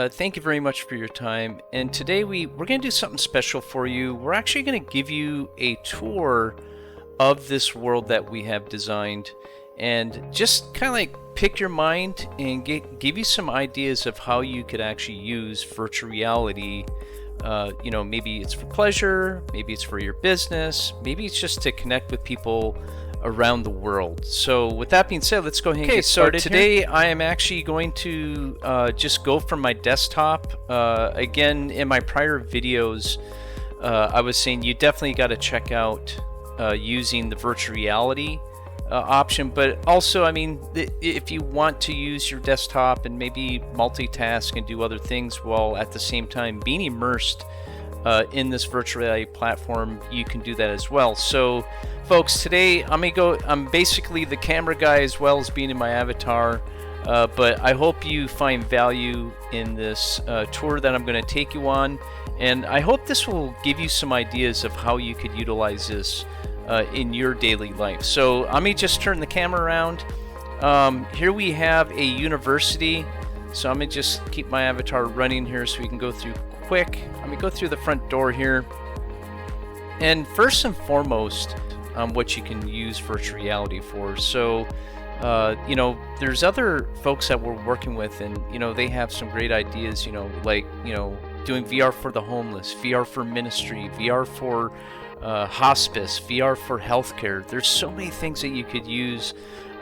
Thank you very much for your time. And today we're going to do something special for you. We're actually going to give you a tour of this world that we have designed and just kind of like pick your mind and give you some ideas of how you could actually use virtual reality. Maybe it's for pleasure, maybe it's for your business, maybe it's just to connect with people around the world. So with that being said, let's go ahead and get started. Today I am actually going to just go from my desktop. Again, in my prior videos, I was saying you definitely got to check out using the virtual reality option, but also, I mean, if you want to use your desktop and maybe multitask and do other things while at the same time being immersed in this virtual reality platform, you can do that as well. So folks, today I'm basically the camera guy as well as being in my avatar, but I hope you find value in this tour that I'm going to take you on, and I hope this will give you some ideas of how you could utilize this in your daily life. So let me just turn the camera around. Here we have a university, so I'm going to just keep my avatar running here so we can go through quick. Let me go through the front door here. And first and foremost, what you can use virtual reality for. So, there's other folks that we're working with, and, they have some great ideas, doing VR for the homeless, VR for ministry, VR for hospice, VR for healthcare. There's so many things that you could use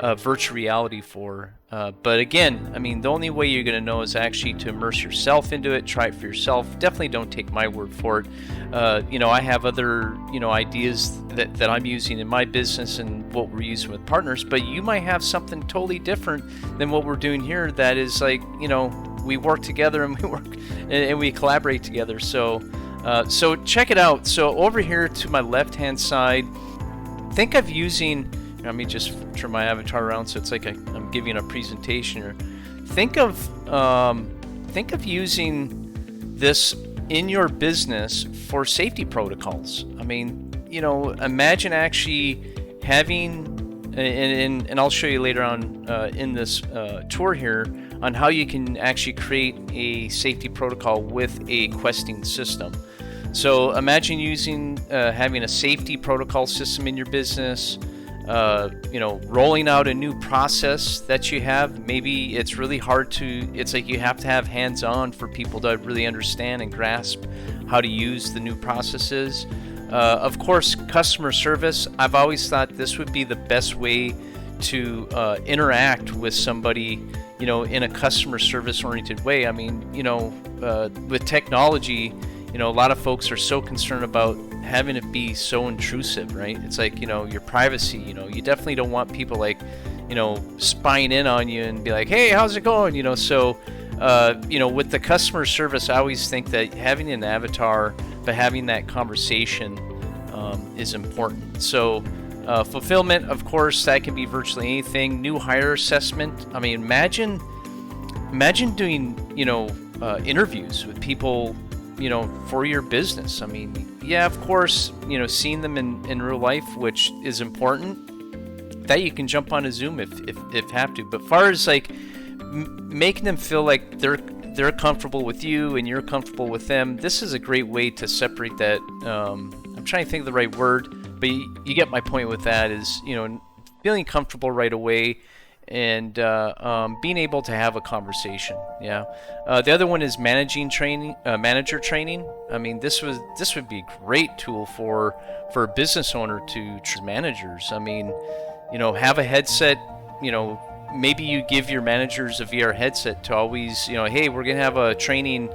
virtual reality for. But again, I mean, the only way you're going to know is actually to immerse yourself into it, try it for yourself. Definitely don't take my word for it. I have other, ideas that I'm using in my business and what we're using with partners, but you might have something totally different than what we're doing here that is like, we work together and we collaborate together. So check it out. So over here to my left-hand side, think of using, let me just turn my avatar around so it's like I'm giving a presentation here. Think of using this in your business for safety protocols. I mean, imagine actually having, and I'll show you later on in this tour here on how you can actually create a safety protocol with a questing system. So imagine having a safety protocol system in your business, rolling out a new process that you have. Maybe it's really hard it's like you have to have hands-on for people to really understand and grasp how to use the new processes. Of course, customer service. I've always thought this would be the best way to interact with somebody, in a customer service oriented way. I mean, with technology, a lot of folks are so concerned about having it be so intrusive, right? It's like, your privacy, you definitely don't want people like, spying in on you and be like, hey, how's it going? So, with the customer service, I always think that having an avatar, but having that conversation is important. So, fulfillment, of course, that can be virtually anything. New hire assessment. I mean, imagine doing, interviews with people, for your business. I mean, yeah, of course, seeing them in real life, which is important, that you can jump on a Zoom if have to. But far as like making them feel like they're comfortable with you and you're comfortable with them, this is a great way to separate that. I'm trying to think of the right word, but you get my point with that is, feeling comfortable right away and being able to have a conversation. Yeah. The other one is manager training. I mean, this would be a great tool for a business owner to managers. I mean, have a headset. Maybe you give your managers a VR headset to always, hey, we're gonna have a training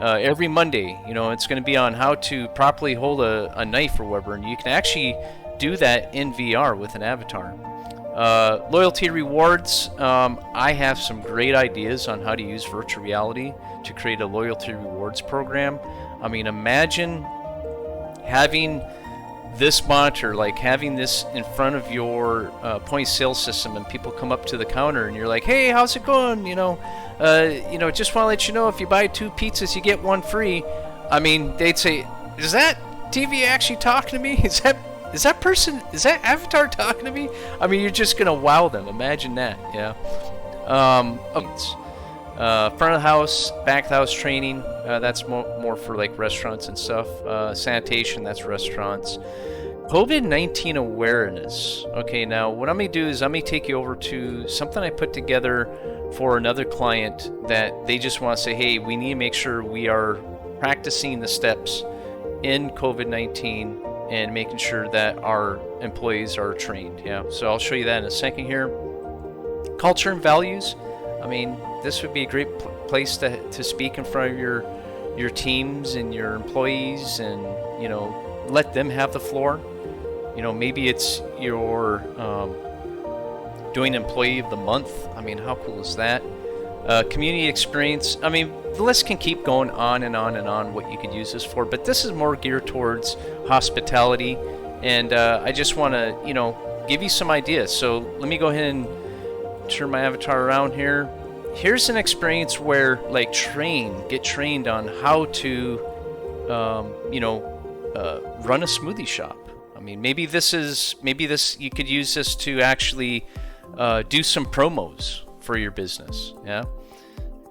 every Monday. It's gonna be on how to properly hold a knife or whatever, and you can actually do that in VR with an avatar. Loyalty rewards. I have some great ideas on how to use virtual reality to create a loyalty rewards program. I mean, imagine having this monitor, like having this in front of your point of sale system, and people come up to the counter and you're like, hey, how's it going? Just want to let you know if you buy 2 pizzas, you get 1 free. I mean, they'd say, is that TV actually talking to me? Is that avatar talking to me? I mean, you're just gonna wow them. Imagine that, yeah. Front of the house, back of the house training, that's more for like restaurants and stuff. Sanitation, that's restaurants. COVID-19 awareness. Okay, now what I'm going to do is I'm going to take you over to something I put together for another client that they just want to say, hey, we need to make sure we are practicing the steps in COVID-19 and making sure that our employees are trained. Yeah, so I'll show you that in a second here. Culture and values. I mean, this would be a great place to speak in front of your teams and your employees, and you know, let them have the floor. You know, maybe it's your doing employee of the month. I mean, how cool is that? Community experience. I mean, the list can keep going on and on and on what you could use this for, but this is more geared towards hospitality, and I just want to, you know, give you some ideas. So let me go ahead and turn my avatar around here. Here's an experience where, like, get trained on how to, you know, run a smoothie shop. I mean, maybe you could use this to actually do some promos for your business. Yeah.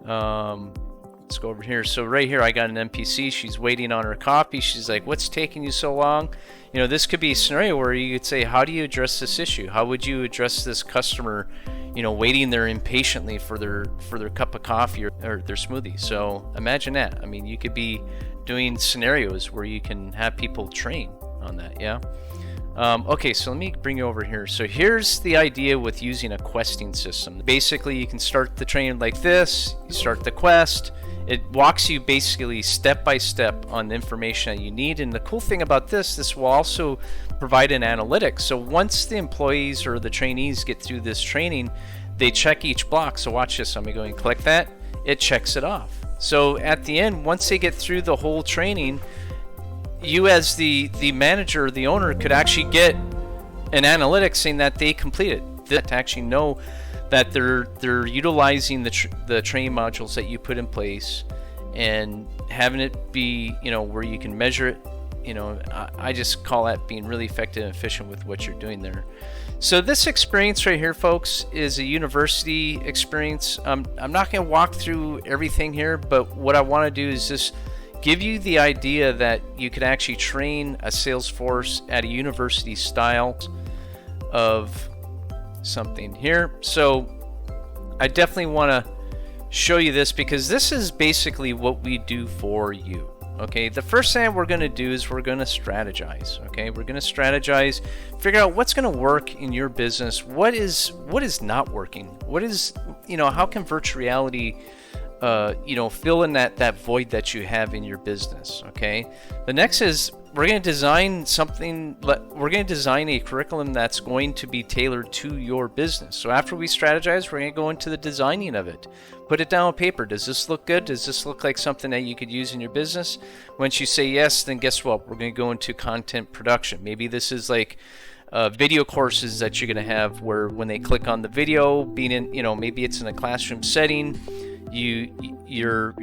Let's go over here. So right here, I got an NPC. She's waiting on her coffee. She's like, "What's taking you so long?" You know, this could be a scenario where you could say, "How do you address this issue? How would you address this customer, you know, waiting there impatiently for their cup of coffee or their smoothie?" So imagine that. I mean, you could be doing scenarios where you can have people train on that. Yeah. Okay, so let me bring you over here. So here's the idea with using a questing system. Basically, you can start the training like this. You start the quest. It walks you basically step by step on the information that you need. And the cool thing about this will also provide an analytics. So once the employees or the trainees get through this training, they check each block. So watch this. I'm going to go and click that. It checks it off. So at the end, once they get through the whole training, you as the manager, the owner, could actually get an analytics saying that they completed. To actually know that they're utilizing the training modules that you put in place, and having it be, you know, where you can measure it. You know, I just call that being really effective and efficient with what you're doing there. So this experience right here, folks, is a university experience. I'm not going to walk through everything here, but what I want to do is just give you the idea that you could actually train a sales force at a university style of something here. So I definitely want to show you this, because this is basically what we do for you. Okay, the first thing we're going to do is we're going to strategize. Okay, we're going to strategize, figure out what's going to work in your business, what is not working, what is, you know, how can virtual reality you know, fill in that void that you have in your business. Okay, the next is we're going to design something. We're going to design a curriculum that's going to be tailored to your business. So after we strategize, we're going to go into the designing of it. Put it down on paper. Does this look good? Does this look like something that you could use in your business? Once you say yes, then guess what? We're going to go into content production. Maybe this is like video courses that you're going to have where when they click on the video, being in, you know, maybe it's in a classroom setting. You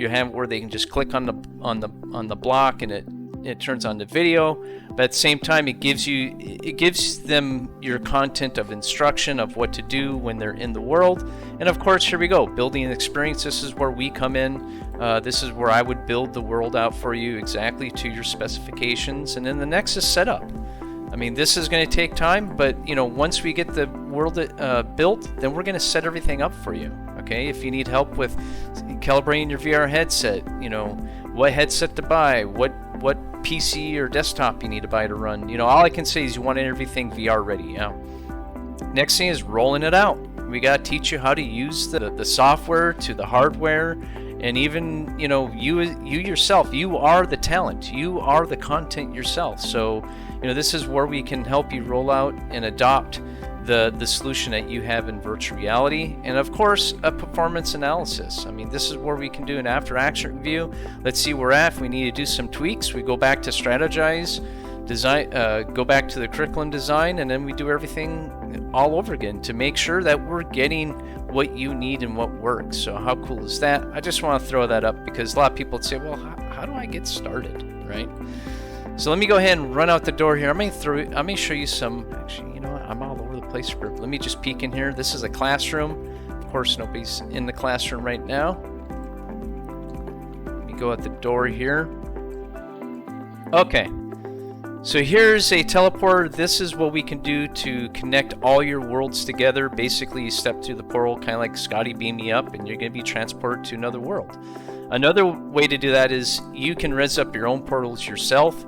have where they can just click on the block and it turns on the video, but at the same time it gives them your content of instruction of what to do when they're in the world. And of course, here we go, building an experience. This is where we come in. This is where I would build the world out for you exactly to your specifications. And then the next is setup. I mean, this is going to take time, but you know, once we get the world built, then we're going to set everything up for you. Okay, if you need help with calibrating your VR headset, you know, what headset to buy, what PC or desktop you need to buy to run, you know, all I can say is you want everything VR ready. Yeah. Next thing is rolling it out. We got to teach you how to use the software to the hardware, and even, you know, you yourself, you are the talent, you are the content yourself. So, you know, this is where we can help you roll out and adopt the solution that you have in virtual reality. And of course, a performance analysis. I mean, this is where we can do an after action review. Let's see where we're at. If we need to do some tweaks, we go back to strategize, design, go back to the curriculum design, and then we do everything all over again to make sure that we're getting what you need and what works. So how cool is that? I just want to throw that up because a lot of people would say, well, how do I get started, right? So let me go ahead and run out the door here. I'm going to show you some, actually, you know what? I'm all over the place. Let me just peek in here. This is a classroom. Of course, nobody's in the classroom right now. go out the door here. Okay. So here's a teleporter. This is what we can do to connect all your worlds together. Basically, you step through the portal, kind of like Scotty beam me up, and you're going to be transported to another world. Another way to do that is you can res up your own portals yourself.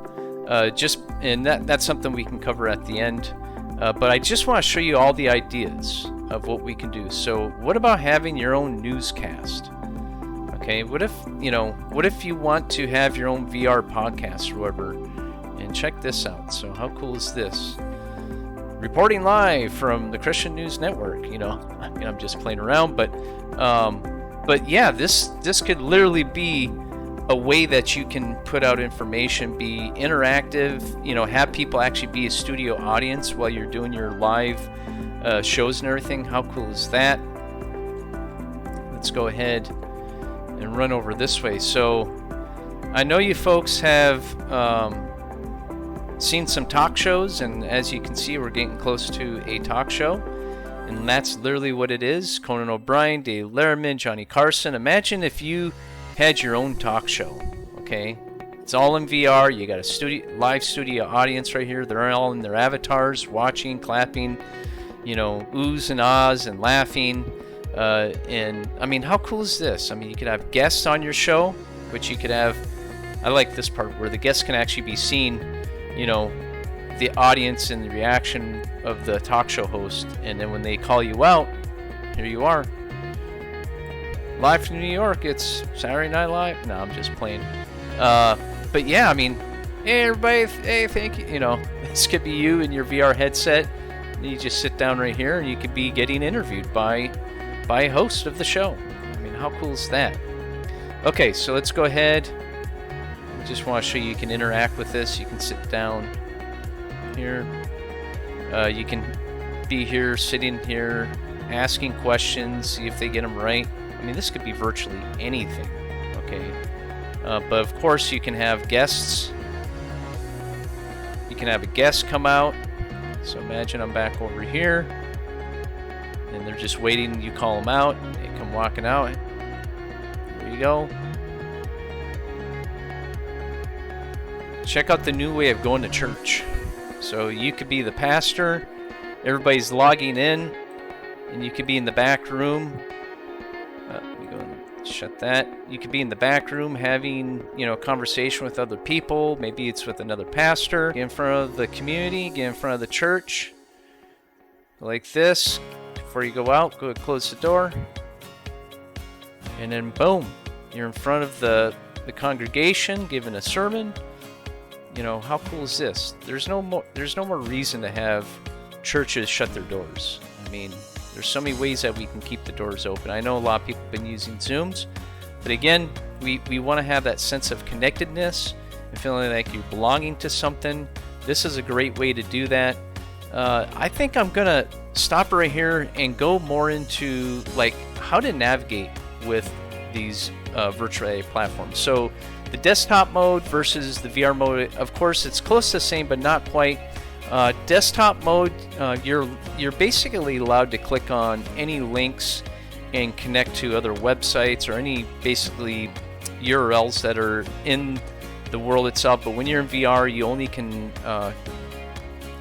And that's something we can cover at the end. But I just want to show you all the ideas of what we can do. So what about having your own newscast? Okay, what if you want to have your own VR podcast or whatever? And check this out. So how cool is this? Reporting live from the Christian News Network. I'm just playing around, but yeah, this could literally be a way that you can put out information, be interactive. Have people actually be a studio audience while you're doing your live shows and everything. How cool is that? Let's go ahead and run over this way. So I know you folks have seen some talk shows, and as you can see, we're getting close to a talk show, and that's literally what it is. Conan O'Brien, Dave Letterman, Johnny Carson. Imagine if you had your own talk show. Okay, it's all in VR. You got a live studio audience right here. They're all in their avatars, watching, clapping, oohs and ahs and laughing. And I mean, how cool is this? I mean, you could have guests on your show, which you could have. I like this part where the guests can actually be seen. The audience and the reaction of the talk show host, and then when they call you out, here you are, live from New York. It's Saturday Night Live. No, I'm just playing. But yeah, I mean, hey everybody, hey, thank you. This could be you in your VR headset. And you just sit down right here, and you could be getting interviewed by a host of the show. I mean, how cool is that? Okay, so let's go ahead. I just want to show you can interact with this. You can sit down here. You can be here, sitting here, asking questions, see if they get them right. I mean, this could be virtually anything, okay? But of course, you can have guests. You can have a guest come out. So imagine I'm back over here, and they're just waiting. You call them out. They come walking out. There you go. Check out the new way of going to church. So you could be the pastor, everybody's logging in, and you could be in the back room. Let me go and shut that. You could be in the back room having, a conversation with other people. Maybe it's with another pastor. Get in front of the community, get in front of the church. Like this. Before you go out, go close the door. And then boom, you're in front of the congregation giving a sermon. How cool is this? There's no more reason to have churches shut their doors. I mean, there's so many ways that we can keep the doors open. I know a lot of people have been using Zooms, but again, we want to have that sense of connectedness and feeling like you're belonging to something. This is a great way to do that. I think I'm gonna stop right here and go more into like how to navigate with these virtual reality platforms. So the desktop mode versus the VR mode, of course, it's close to the same, but not quite. Desktop mode, you're basically allowed to click on any links and connect to other websites or any basically URLs that are in the world itself. But when you're in VR, you only can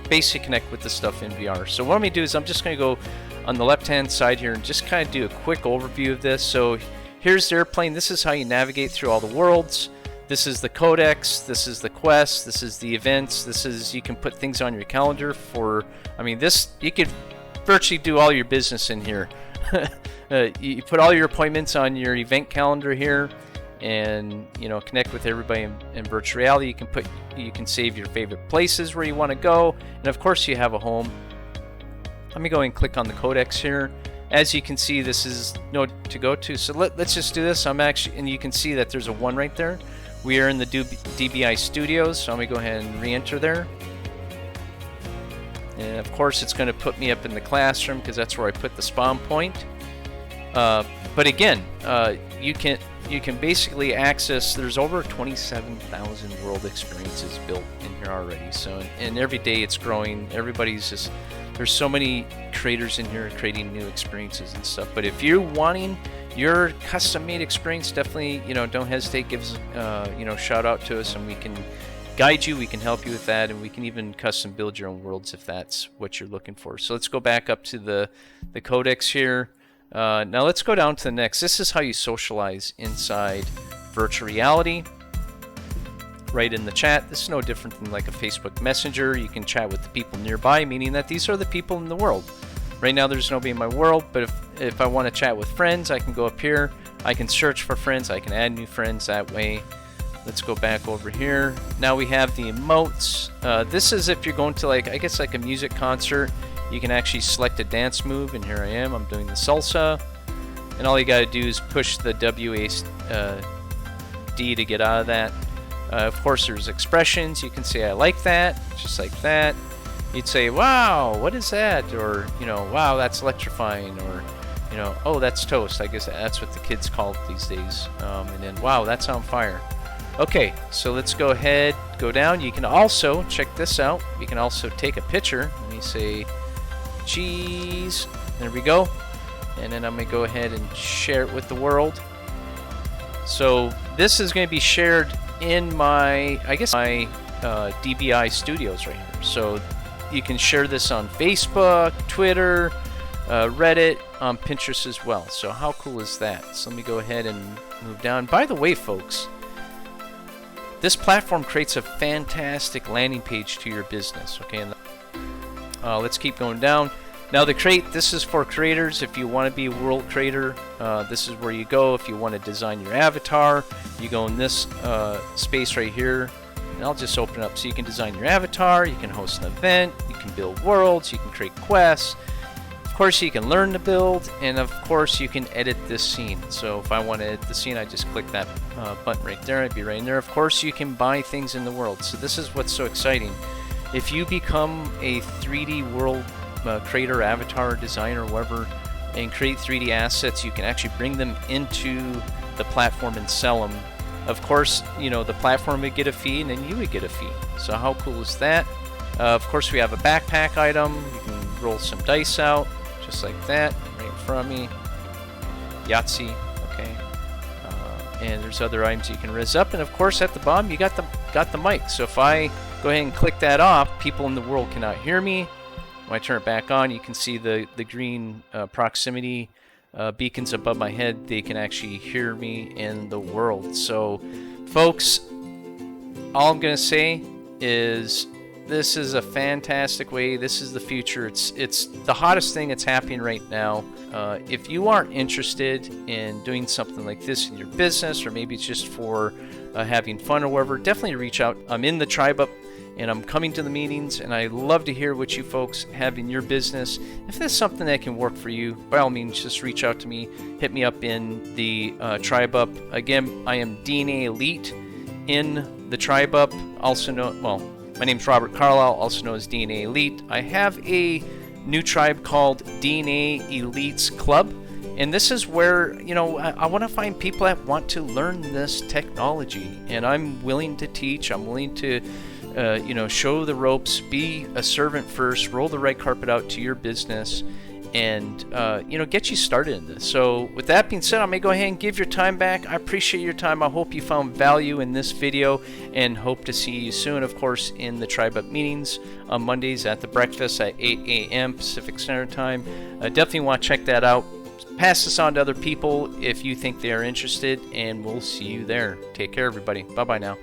basically connect with the stuff in VR. So what I'm going to do is I'm just going to go on the left-hand side here and just kind of do a quick overview of this. So here's the airplane. This is how you navigate through all the worlds. This is the codex, this is the quest, this is the events, this is, you can put things on your calendar for, I mean, this, you could virtually do all your business in here. You put all your appointments on your event calendar here and, connect with everybody in virtual reality. You can save your favorite places where you want to go. And of course you have a home. Let me go and click on the codex here. As you can see, this is node to go to. So let's just do this. And you can see that there's a 1 right there. We are in the DBI studios, so let me go ahead and re-enter there. And of course, it's going to put me up in the classroom because that's where I put the spawn point. But again, you can basically access. There's over 27,000 world experiences built in here already. So and every day it's growing. Everybody's just, there's so many creators in here creating new experiences and stuff. But if you're wanting your custom-made experience, definitely, don't hesitate. Give us, shout out to us, and we can guide you. We can help you with that, and we can even custom build your own worlds if that's what you're looking for. So let's go back up to the codex here. Now let's go down to the next. This is how you socialize inside virtual reality. Right in the chat. This is no different than like a Facebook Messenger. You can chat with the people nearby, meaning that these are the people in the world. Right now there's nobody in my world, but if I want to chat with friends, I can go up here. I can search for friends. I can add new friends that way. Let's go back over here. Now we have the emotes. This is if you're going to like, I guess like a music concert. You can actually select a dance move, and here I am. I'm doing the salsa. And all you got to do is push the WASD to get out of that. Of course, there's expressions. You can say, I like that, just like that. You'd say, wow, what is that? Or, wow, that's electrifying. Or, oh, that's toast. I guess that's what the kids call it these days. And then, wow, that's on fire. Okay, so let's go ahead, go down. You can also, check this out. You can also take a picture. Let me say, cheese. There we go. And then I'm going to go ahead and share it with the world. So this is going to be shared in my DBI studios right here. So you can share this on Facebook, Twitter, Reddit, on Pinterest as well. So how cool is that? So let me go ahead and move down. By the way, folks, this platform creates a fantastic landing page to your business. Okay, and let's keep going down. Now this is for creators. If you want to be a world creator, this is where you go. If you want to design your avatar, you go in this space right here. And I'll just open it up so you can design your avatar, you can host an event, you can build worlds, you can create quests. Of course, you can learn to build, and of course, you can edit this scene. So if I want to edit the scene, I just click that button right there. It'd be right in there. Of course, you can buy things in the world. So this is what's so exciting. If you become a 3D world creator, avatar, designer, whatever, and create 3D assets, you can actually bring them into the platform and sell them. Of course, the platform would get a fee, and then you would get a fee. So how cool is that? Of course, we have a backpack item. You can roll some dice out, just like that, right in front of me. Yahtzee, okay. And there's other items you can raise up, and of course, at the bottom, you got the mic. So if I go ahead and click that off, people in the world cannot hear me. When I turn it back on, you can see the green proximity beacons above my head. They can actually hear me in the world. So, folks, all I'm going to say is this is a fantastic way. This is the future. It's the hottest thing that's happening right now. If you aren't interested in doing something like this in your business, or maybe it's just for having fun or whatever, definitely reach out. I'm in the tribe up, and I'm coming to the meetings, and I love to hear what you folks have in your business. If there's something that can work for you, by all means, just reach out to me. Hit me up in the Tribe Up. Again, I am DNA Elite in the Tribe Up. Also known, well, my name's Robert Carlisle, also known as DNA Elite. I have a new tribe called DNA Elites Club, and this is where, I want to find people that want to learn this technology, and I'm willing to teach. I'm willing to show the ropes, be a servant first, roll the red carpet out to your business, and get you started in this. So with that being said, I'm going to go ahead and give your time back. I appreciate your time. I hope you found value in this video, and hope to see you soon, of course, in the Tribe Up meetings on Mondays at the breakfast at 8 a.m. Pacific Standard Time. Definitely want to check that out. Pass this on to other people if you think they are interested, and we'll see you there. Take care, everybody. Bye-bye now.